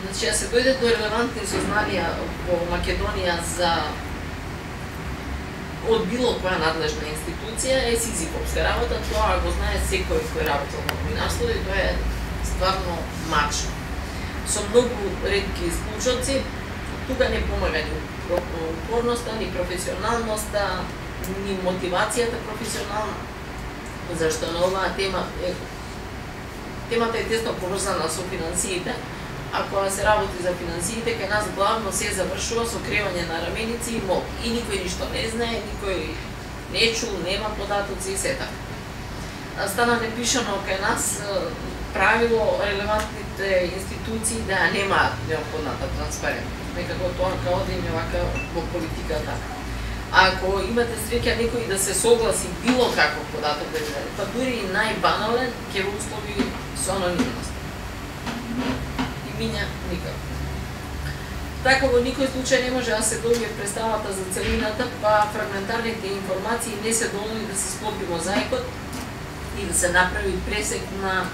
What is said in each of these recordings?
Значи, се дојде до релевантни сознанија во Македонија за од било која надлежна институција е сизифовска работа, тоа го знае секој кој работи во новинарството и тоа е стварно мачно. Со многу ретки исклучоци, тука не помага ни упорноста, ни професионалноста, ни мотивацијата професионална, зашто на оваа темата е тесно поврзана со финансиите, а кога се работи за финансиите, кај нас главно се завршува со кревање на раменици и мол. И никој ништо не знае, никој не чул, нема податоци и се така. Стана непишано кај нас правило релевантните институции да немаат неопходната транспарентност. Некако тоа као да им е вака во политиката. Ако имате среќа некој да се согласи било каков податок да издаде, па дури и најбанален, ќе го услови со анонимност. Миња никако. Така во никој случај не може да се добие представата за целината, па фрагментарните информации не се доволни да се склопи мозаикот и да се направи пресек на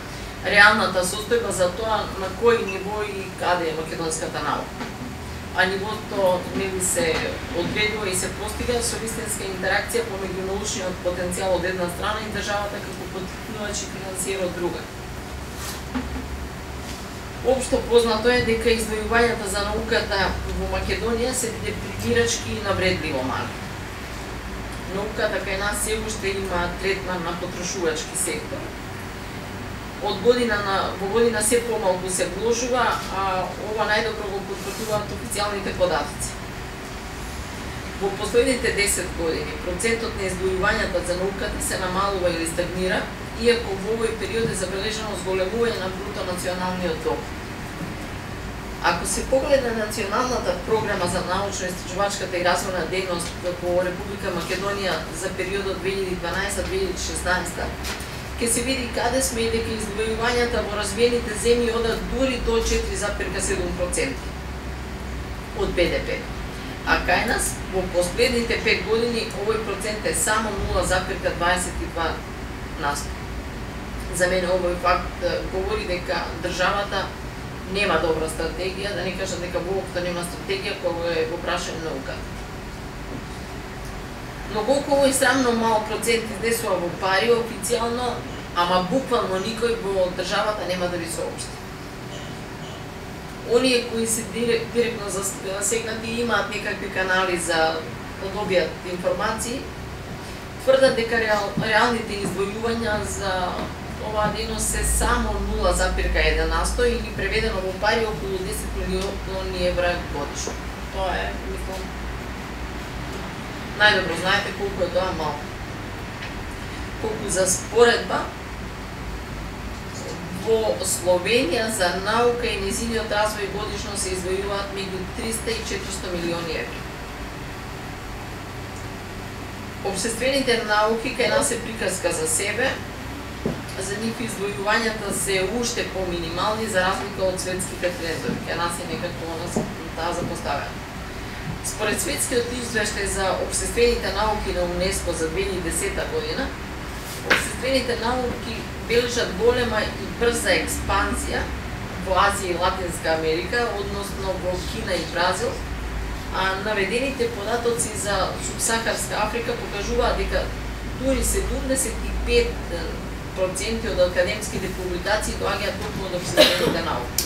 реалната состојба за тоа на кој ниво и каде е македонската наука. А нивото нели се одредува и се постига со вистинска интеракција помеѓу научниот потенцијал од една страна и државата како поттикнувач и финансиер од друга. Општо познато е дека издвојувањата за науката во Македонија се депримирачки и навредливо мали. Науката кај нас се уште има третман на потрошувачки сектор. Во година се помалку се вложува, а ова најдобро го потврдуваат официјалните податоци. Во последните 10 години процентот на издвојувањата за науката се намалува или стагнира, иако во овој период е забележано зголемување на бруто националниот доход. Ако се погледне националната програма за научно-истражувачката и развојна дејност во Република Македонија за периодот 2012-2016, ќе се види каде сме и дека издвојувањата во развиените земји одат дури до 4,7% од БДП. А кај нас во последните 5 години овој процент е само 0,22%. За мене овој факт говори дека државата нема добра стратегија, да не кажам дека воопшто нема стратегија кога е во прашање науката. Но колку овој срамно мал процент изнесува во пари официјално, ама буквално никој во државата нема да ви соопшти. Оние кои се директно засегнати имаат некакви канали за да добијат информации, тврдат дека реалните издвојувања за оваа дејност се само 0,1% или преведено во пари околу 10 милиони евра годишно. Тоа е, мислам, најдобро знаете колку е тоа малку. Колку за споредба, во Словенија за наука и нејзиниот развој годишно се издвојуваат меѓу 300 и 400 милиони евра. Обштествените науки кај нас е приказка за себе, за нив издвојувањата се уште по-минимални за разлика од светските трендови. Кај нас е некако таа запоставена. Според светскиот извештај за обштествените науки на УНЕСКО за 2010 година, обштествените науки бележат голема и брза експанзија во Азија и Латинска Америка, односно во Кина и Бразил, а наведените податоци за Субсахарска Африка покажуваат дека дури 75% од академските публикации доаѓаат токму од обштествените науки.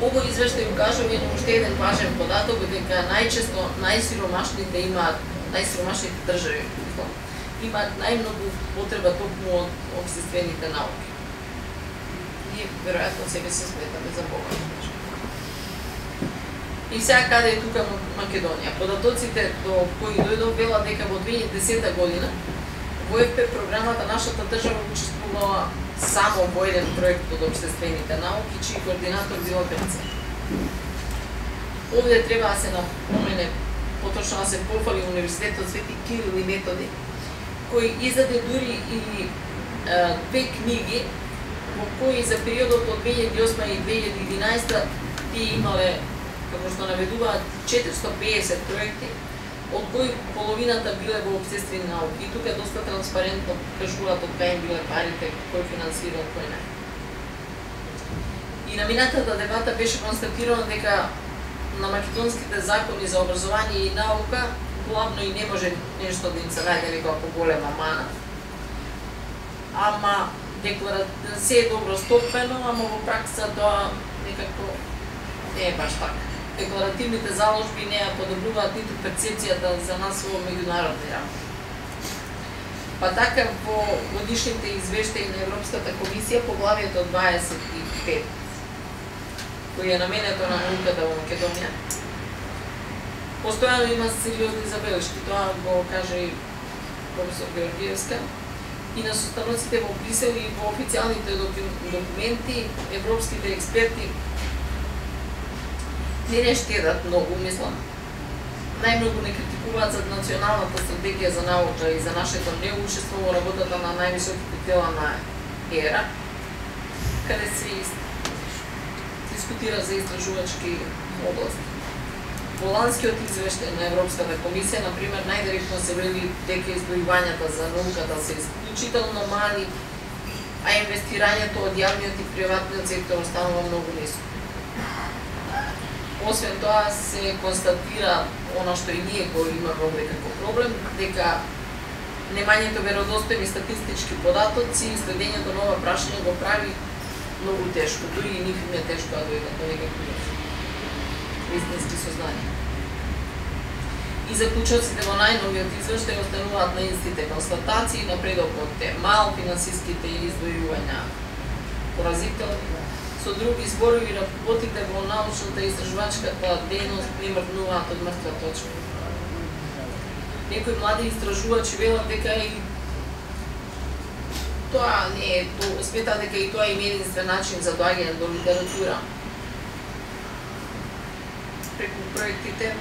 Овој извештај укажува уште еден важен податок дека најчесто најсиромашните држави имаат најмногу потреба токму од обштествените науки. Ние веројатно себе се сметаме за богати. И сега каде е тука Македонија? Податоците до кои дојдов велат дека во 2010 година во ФП програмата нашата држава учествувала само во еден проект од обштествените науки, чиј координатор била Грција. Овде треба да се напомене, поточно да се пофали Универзитетот Свети Кирил и Методи, кој издаде дури и 2 книги во кои за периодот од 2008 и 2011 тие имале, како што наведуваат, 450 проекти, од кои половината биле во обштествени науки. И тука доста транспарентно кажуваат од кај им биле парите, кој финансирал, кој не. И на минатата дебата беше констатирано дека на македонските закони за образование и наука главно и не може нешто да им се најде како голема мана. Ама се е добро стопено, ама во пракса тоа некако не е баш така. Декларативните заложби не ја подобруваат ниту перцепцијата за нас во меѓународни рамки. Па така во годишните извештаи на Европската комисија поглавието 25 кој е наменето на науката во Македонија, постојано има сериозни забелешки, тоа го каже и професор Георгиевска, и на состаноците во Брисел и во официјалните документи, европските експерти не штедат многу, мислам. Најмногу не критикуваат за националната стратегија за наука и за нашето неучество во работата на највисоките тела на ЕРА, каде се дискутира за истражувачки области. Во ланскиот извештај на Европската комисија, например, најдиректно се вели дека издвојувањата за науката се исклучително мали, а инвестирањето од јавниот и приватниот сектор останува многу ниско. Освен тоа се констатира она што и ние го имаме овде како проблем, дека немањето веродостојни статистички податоци и следењето на ова прашање го прави многу тешко, дури и нив им е тешко да дојдат до некакви истински сознания. И заклучоците во најновиот извештај остануваат на истите констатации, напредокот е мал, финансиските издвојувања поразителни. Со други зборови, работите во научната и истражувачката дејност не мрднуваат од мртва точка. Некои млади истражувачи велат дека и тоа не е, сметат дека и тоа е единствен начин за доаѓање до литература преку проектите.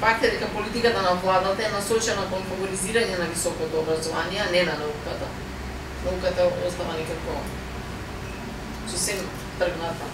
Факт е дека политиката на владата е насочена кон фаворизирање на високото образование, а не на науката. Науката остава некако сосем тргната.